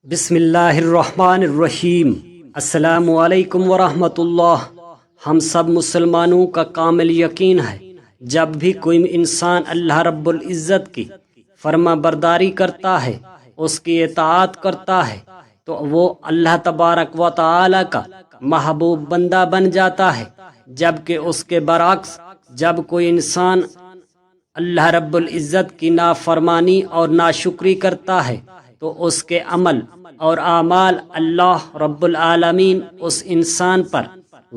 بسم اللہ الرحمن الرحیم۔ السلام علیکم ورحمۃ اللہ۔ ہم سب مسلمانوں کا کامل یقین ہے جب بھی کوئی انسان اللہ رب العزت کی فرما برداری کرتا ہے، اس کی اطاعت کرتا ہے، تو وہ اللہ تبارک و تعالی کا محبوب بندہ بن جاتا ہے، جبکہ اس کے برعکس جب کوئی انسان اللہ رب العزت کی نافرمانی اور ناشکری کرتا ہے تو اس کے عمل اور اعمال اللہ رب العالمین اس انسان پر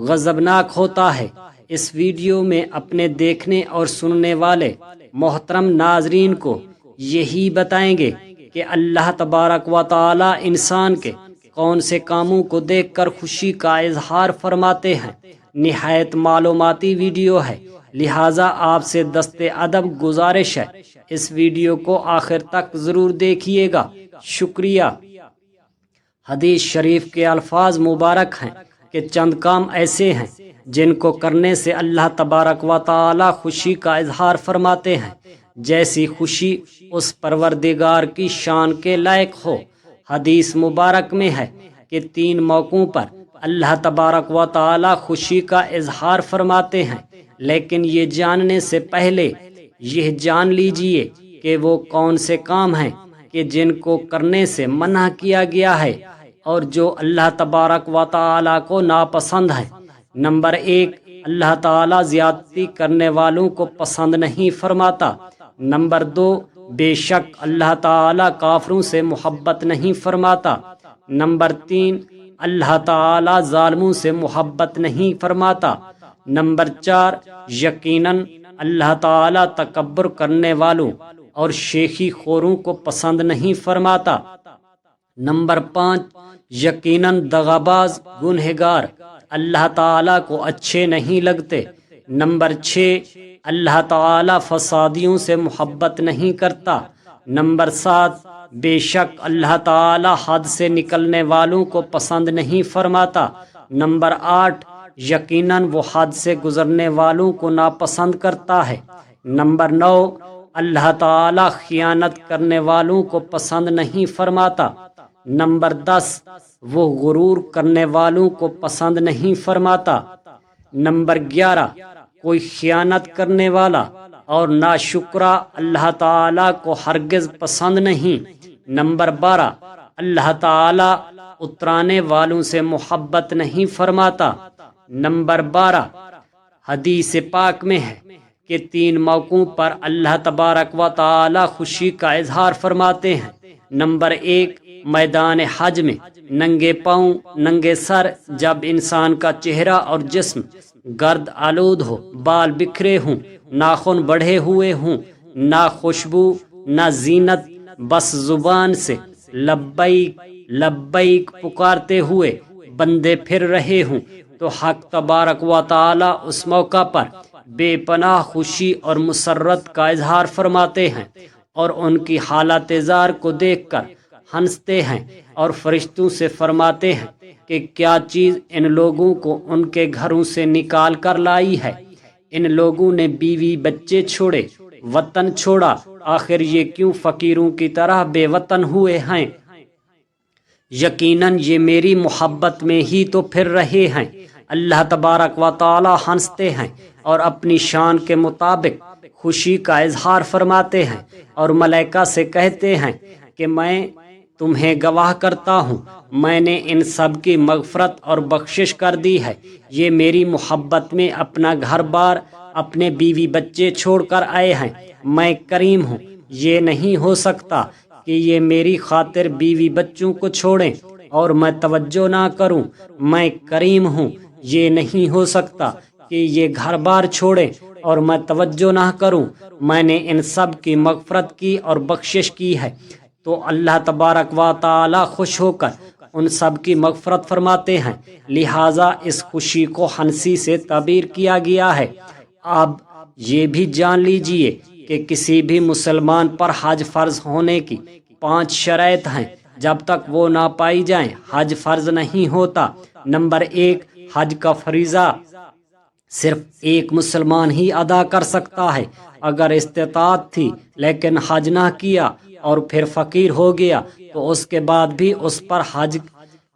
غضبناک ہوتا ہے۔ اس ویڈیو میں اپنے دیکھنے اور سننے والے محترم ناظرین کو یہی بتائیں گے کہ اللہ تبارک و تعالی انسان کے کون سے کاموں کو دیکھ کر خوشی کا اظہار فرماتے ہیں۔ نہایت معلوماتی ویڈیو ہے، لہٰذا آپ سے دست ادب گزارش ہے اس ویڈیو کو آخر تک ضرور دیکھیے گا۔ شکریہ۔ حدیث شریف کے الفاظ مبارک ہیں کہ چند کام ایسے ہیں جن کو کرنے سے اللہ تبارک و تعالی خوشی کا اظہار فرماتے ہیں، جیسی خوشی اس پروردگار کی شان کے لائق ہو۔ حدیث مبارک میں ہے کہ 3 موقعوں پر اللہ تبارک و تعالی خوشی کا اظہار فرماتے ہیں، لیکن یہ جاننے سے پہلے یہ جان لیجئے کہ وہ کون سے کام ہیں کہ جن کو کرنے سے منع کیا گیا ہے اور جو اللہ تبارک و تعالی کو ناپسند ہے۔ نمبر 1، اللہ تعالی زیادتی کرنے والوں کو پسند نہیں فرماتا۔ نمبر 2، بے شک اللہ تعالی کافروں سے محبت نہیں فرماتا۔ نمبر 3، اللہ تعالی ظالموں سے محبت نہیں فرماتا۔ نمبر 4، یقیناً اللہ تعالی تکبر کرنے والوں اور شیخی خوروں کو پسند نہیں فرماتا۔ نمبر 5، یقیناً دغاباز گنہگار اللہ تعالی کو اچھے نہیں لگتے۔ نمبر 6، اللہ تعالی فسادیوں سے محبت نہیں کرتا۔ نمبر 7، بے شک اللہ تعالی حد سے نکلنے والوں کو پسند نہیں فرماتا۔ نمبر 8، یقیناً وہ حد سے گزرنے والوں کو ناپسند کرتا ہے۔ نمبر 9، اللہ تعالی خیانت کرنے والوں کو پسند نہیں فرماتا۔ نمبر 10، وہ غرور کرنے والوں کو پسند نہیں فرماتا۔ نمبر 11، کوئی خیانت کرنے والا اور ناشکرا اللہ تعالی کو ہرگز پسند نہیں۔ نمبر 12، اللہ تعالی اترانے والوں سے محبت نہیں فرماتا۔ نمبر 12، حدیث پاک میں ہے کہ 3 موقعوں پر اللہ تبارک و تعالی خوشی کا اظہار فرماتے ہیں۔ نمبر 1، میدان حج میں ننگے پاؤں ننگے سر جب انسان کا چہرہ اور جسم گرد آلود ہو، بال بکھرے ہوں، ناخن بڑھے ہوئے ہوں، نہ خوشبو نہ زینت، بس زبان سے لبیک لبیک پکارتے ہوئے بندے پھر رہے ہوں، تو حق تبارک و تعالی اس موقع پر بے پناہ خوشی اور مسرت کا اظہار فرماتے ہیں اور ان کی حالت زار کو دیکھ کر ہنستے ہیں اور فرشتوں سے فرماتے ہیں کہ کیا چیز ان لوگوں کو ان کے گھروں سے نکال کر لائی ہے۔ ان لوگوں نے بیوی بچے چھوڑے، وطن چھوڑا، آخر یہ کیوں فقیروں کی طرح بے وطن ہوئے ہیں؟ یقیناً یہ میری محبت میں ہی تو پھر رہے ہیں۔ اللہ تبارک و تعالی ہنستے ہیں اور اپنی شان کے مطابق خوشی کا اظہار فرماتے ہیں اور ملائکہ سے کہتے ہیں کہ میں تمہیں گواہ کرتا ہوں، میں نے ان سب کی مغفرت اور بخشش کر دی ہے۔ یہ میری محبت میں اپنا گھر بار، اپنے بیوی بچے چھوڑ کر آئے ہیں۔ میں کریم ہوں، یہ نہیں ہو سکتا کہ یہ میری خاطر بیوی بچوں کو چھوڑیں اور میں توجہ نہ کروں۔ میں کریم ہوں، یہ نہیں ہو سکتا کہ یہ گھر بار چھوڑیں اور میں توجہ نہ کروں۔ میں نے ان سب کی مغفرت کی اور بخشش کی ہے۔ تو اللہ تبارک و تعالی خوش ہو کر ان سب کی مغفرت فرماتے ہیں، لہٰذا اس خوشی کو ہنسی سے تعبیر کیا گیا ہے۔ اب یہ بھی جان لیجئے کہ کسی بھی مسلمان پر حج فرض ہونے کی 5 شرائط ہیں، جب تک وہ نہ پائی جائیں حج فرض نہیں ہوتا۔ نمبر 1، حج کا فریضہ صرف ایک مسلمان ہی ادا کر سکتا ہے۔ اگر استطاعت تھی لیکن حج نہ کیا اور پھر فقیر ہو گیا تو اس کے بعد بھی اس پر حج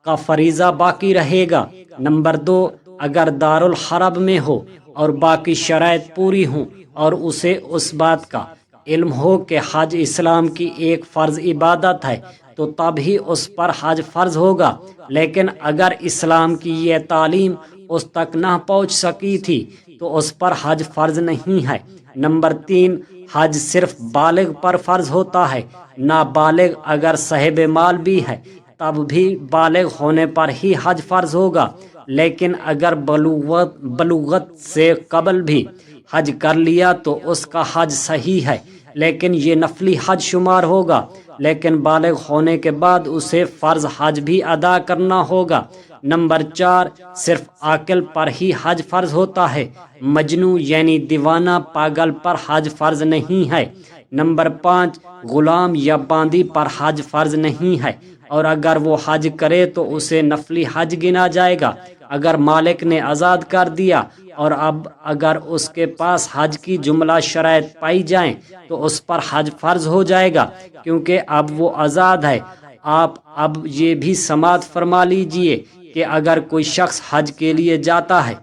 کا فریضہ باقی رہے گا۔ نمبر 2، اگر دارالحرب میں ہو اور باقی شرائط پوری ہوں اور اسے اس بات کا علم ہو کہ حج اسلام کی ایک فرض عبادت ہے تو تب ہی اس پر حج فرض ہوگا، لیکن اگر اسلام کی یہ تعلیم اس تک نہ پہنچ سکی تھی تو اس پر حج فرض نہیں ہے۔ نمبر 3، حج صرف بالغ پر فرض ہوتا ہے، نابالغ اگر صاحب مال بھی ہے تب بھی بالغ ہونے پر ہی حج فرض ہوگا، لیکن اگر بلوغت سے قبل بھی حج کر لیا تو اس کا حج صحیح ہے، لیکن یہ نفلی حج شمار ہوگا، لیکن بالغ ہونے کے بعد اسے فرض حج بھی ادا کرنا ہوگا۔ نمبر 4، صرف عاقل پر ہی حج فرض ہوتا ہے، مجنون یعنی دیوانہ پاگل پر حج فرض نہیں ہے۔ نمبر 5، غلام یا باندی پر حج فرض نہیں ہے، اور اگر وہ حج کرے تو اسے نفلی حج گنا جائے گا۔ اگر مالک نے آزاد کر دیا اور اب اگر اس کے پاس حج کی جملہ شرائط پائی جائیں تو اس پر حج فرض ہو جائے گا، کیونکہ اب وہ آزاد ہے۔ آپ اب یہ بھی سماعت فرما لیجئے کہ اگر کوئی شخص حج کے لیے جاتا ہے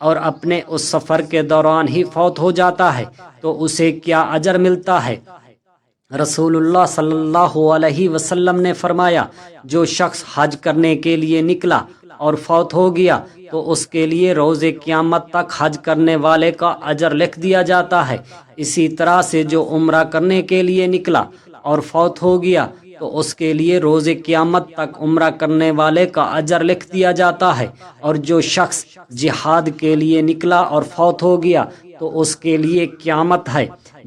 اور اپنے اس سفر کے دوران ہی فوت ہو جاتا ہے تو اسے کیا اجر ملتا ہے؟ رسول اللہ صلی اللہ علیہ وسلم نے فرمایا، جو شخص حج کرنے کے لیے نکلا اور فوت ہو گیا تو اس کے لیے روز قیامت تک حج کرنے والے کا اجر لکھ دیا جاتا ہے۔ اسی طرح سے جو عمرہ کرنے کے لیے نکلا اور فوت ہو گیا تو اس کے لیے روز قیامت تک عمرہ کرنے والے کا اجر لکھ دیا جاتا ہے، اور جو شخص جہاد کے لیے نکلا اور فوت ہو گیا تو اس کے لیے قیامت ہے۔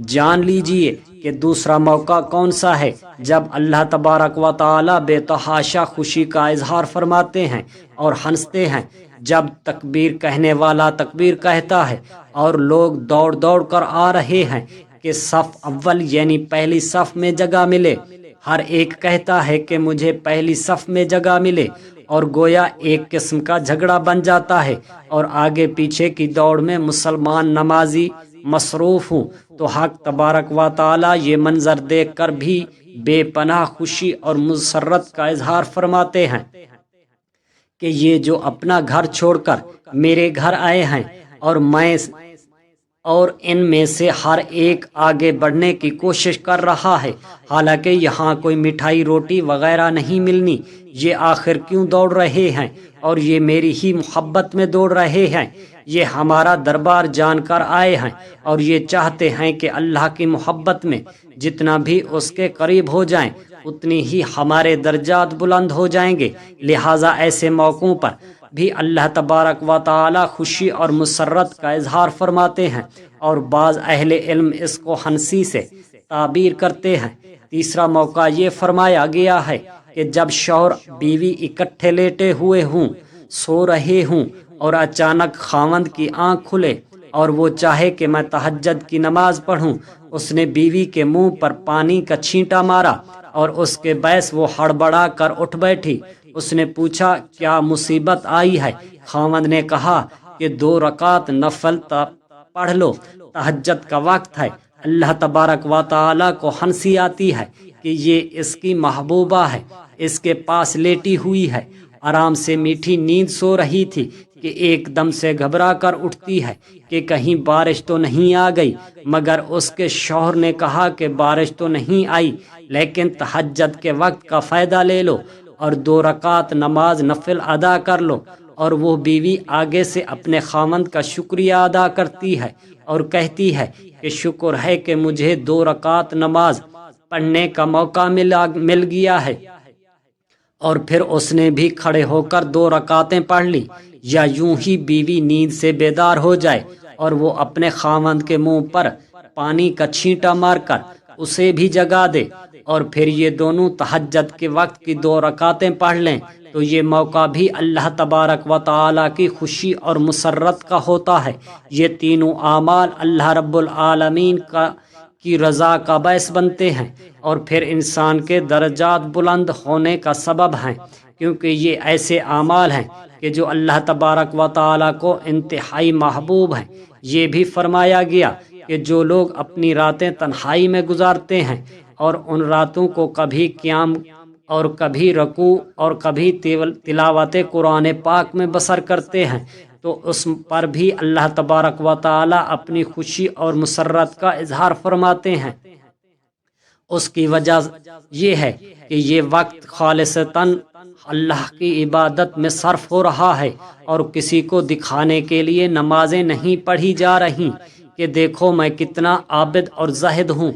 جان لیجئے کہ دوسرا موقع کون سا ہے جب اللہ تبارک و تعالی بے تحاشا خوشی کا اظہار فرماتے ہیں اور ہنستے ہیں، جب تکبیر کہنے والا تکبیر کہتا ہے اور لوگ دوڑ دوڑ کر آ رہے ہیں کہ صف اول یعنی پہلی صف میں جگہ ملے، ہر ایک کہتا ہے کہ مجھے پہلی صف میں جگہ ملے، اور گویا ایک قسم کا جھگڑا بن جاتا ہے، اور آگے پیچھے کی دوڑ میں مسلمان نمازی مصروف ہوں، تو حق تبارک و تعالی یہ منظر دیکھ کر بھی بے پناہ خوشی اور مسرت کا اظہار فرماتے ہیں کہ یہ جو اپنا گھر چھوڑ کر میرے گھر آئے ہیں اور ان میں سے ہر ایک آگے بڑھنے کی کوشش کر رہا ہے، حالانکہ یہاں کوئی مٹھائی روٹی وغیرہ نہیں ملنی، یہ آخر کیوں دوڑ رہے ہیں اور یہ میری ہی محبت میں دوڑ رہے ہیں، یہ ہمارا دربار جان کر آئے ہیں اور یہ چاہتے ہیں کہ اللہ کی محبت میں جتنا بھی اس کے قریب ہو جائیں اتنی ہی ہمارے درجات بلند ہو جائیں گے۔ لہٰذا ایسے موقعوں پر بھی اللہ تبارک و تعالی خوشی اور مسرت کا اظہار فرماتے ہیں، اور بعض اہل علم اس کو ہنسی سے تعبیر کرتے ہیں۔ تیسرا موقع یہ فرمایا گیا ہے کہ جب شوہر بیوی اکٹھے لیٹے ہوئے ہوں، سو رہے ہوں، اور اچانک خاوند کی آنکھ کھلے اور وہ چاہے کہ میں تہجد کی نماز پڑھوں، اس نے بیوی کے منہ پر پانی کا چھینٹا مارا اور اس کے باعث وہ ہڑبڑا کر اٹھ بیٹھی۔ اس نے پوچھا، کیا مصیبت آئی ہے؟ خاوند نے کہا کہ 2 رکعت نفل پڑھ لو، تہجد کا وقت ہے۔ اللہ تبارک و تعالی کو ہنسی آتی ہے کہ یہ اس کی محبوبہ ہے، اس کے پاس لیٹی ہوئی ہے، آرام سے میٹھی نیند سو رہی تھی کہ ایک دم سے گھبرا کر اٹھتی ہے کہ کہیں بارش تو نہیں آ گئی، مگر اس کے شوہر نے کہا کہ بارش تو نہیں آئی، لیکن تہجد کے وقت کا فائدہ لے لو اور 2 رکعت نماز نفل ادا کر لو۔ اور وہ بیوی آگے سے اپنے خاوند کا شکریہ ادا کرتی ہے اور کہتی ہے کہ شکر ہے کہ مجھے 2 رکعت نماز پڑھنے کا موقع مل گیا ہے، اور پھر اس نے بھی کھڑے ہو کر 2 رکعتیں پڑھ لی۔ یا یوں ہی بیوی نیند سے بیدار ہو جائے اور وہ اپنے خاوند کے منہ پر پانی کا چھینٹا مار کر اسے بھی جگا دے، اور پھر یہ دونوں تہجد کے وقت کی 2 رکعتیں پڑھ لیں، تو یہ موقع بھی اللہ تبارک و تعالی کی خوشی اور مسرت کا ہوتا ہے۔ یہ تینوں اعمال اللہ رب العالمین کی رضا کا باعث بنتے ہیں اور پھر انسان کے درجات بلند ہونے کا سبب ہیں، کیونکہ یہ ایسے اعمال ہیں کہ جو اللہ تبارک و تعالی کو انتہائی محبوب ہیں۔ یہ بھی فرمایا گیا کہ جو لوگ اپنی راتیں تنہائی میں گزارتے ہیں اور ان راتوں کو کبھی قیام اور کبھی رکوع اور کبھی تلاوت قرآن پاک میں بسر کرتے ہیں، تو اس پر بھی اللہ تبارک و تعالی اپنی خوشی اور مسرت کا اظہار فرماتے ہیں۔ اس کی وجہ یہ ہے کہ یہ وقت خالصتاً اللہ کی عبادت میں صرف ہو رہا ہے، اور کسی کو دکھانے کے لیے نمازیں نہیں پڑھی جا رہی کہ دیکھو میں کتنا عابد اور زاہد ہوں۔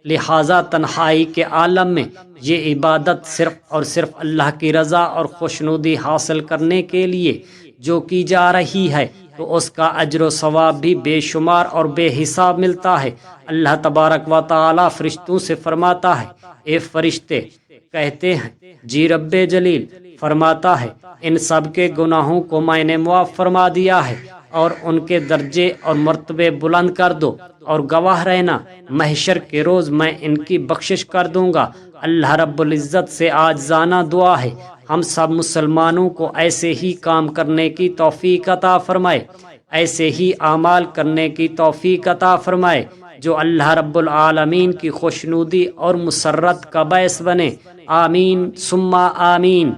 لہٰذا تنہائی کے عالم میں یہ عبادت صرف اور صرف اللہ کی رضا اور خوشنودی حاصل کرنے کے لیے جو کی جا رہی ہے، تو اس کا اجر و ثواب بھی بے شمار اور بے حساب ملتا ہے۔ اللہ تبارک و تعالی فرشتوں سے فرماتا ہے، اے فرشتے، کہتے ہیں جی رب جلیل، فرماتا ہے ان سب کے گناہوں کو میں نے معاف فرما دیا ہے اور ان کے درجے اور مرتبے بلند کر دو، اور گواہ رہنا محشر کے روز میں ان کی بخشش کر دوں گا۔ اللہ رب العزت سے عاجزانہ دعا ہے ہم سب مسلمانوں کو ایسے ہی کام کرنے کی توفیق عطا فرمائے، ایسے ہی اعمال کرنے کی توفیق عطا فرمائے جو اللہ رب العالمین کی خوشنودی اور مسرت کا باعث بنے۔ آمین ثم آمین۔